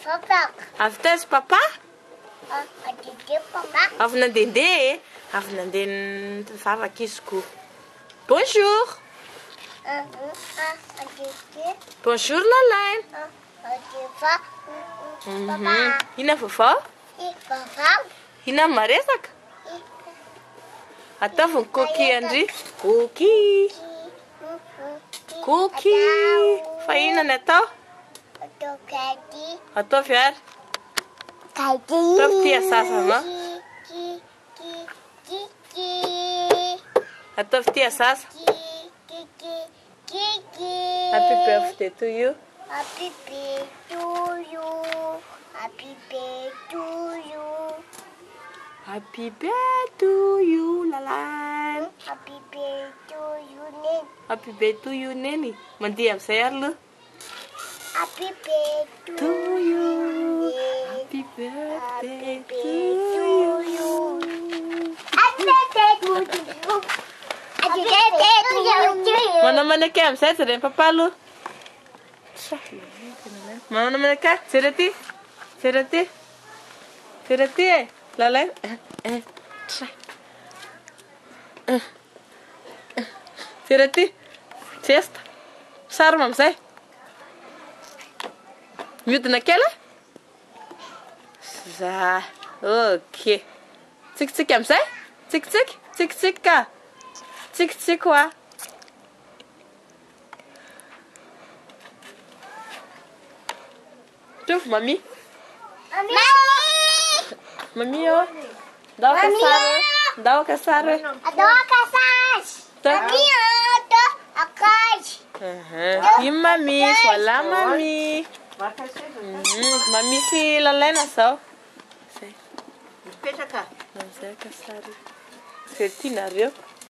Avy taiza papa? Avy nandehandeha? Avy nandeha nivavaka izy koa. Bonjour. Bonjour Lalaine. Ina vaovao? Ina maresaka? Ataovy coquille andry. Coquille. Coquille. Fa inona ny atao? Ataovy ary. Ataovy tia sasama. Ataovy tia sasa. Happy birthday to you. Happy birthday to you. Happy birthday to you. Happy birthday to you, Lalaine. Happy birthday to you, Nen. Happy birthday to you, Neni. Mandiha amin'izay ary aloha. Happy birthday To you. Happy birthday to you. Happy birthday to you. Happy birthday to you. Manao manaka amin'izay jereny papa aloha. Manao manaka. Jery aty. Jery aty. Jery aty e. Lalaine. Jery aty. Zesta. Saroma amin'izay. Mihodina kely? Za. Okay. Tsikitsiky amin'izay? Tsikitsiky? Tsikitsiky ka. Tsikitsiky hoa. Tu, mami? Mami oh. Daw ka sare. Daw ka sare. Adoro kasas. Mami ada akas. Io mami, voilà mami. Mami si Lalaine zao. Mipetraka. Manzaka sary. Zay tianareo.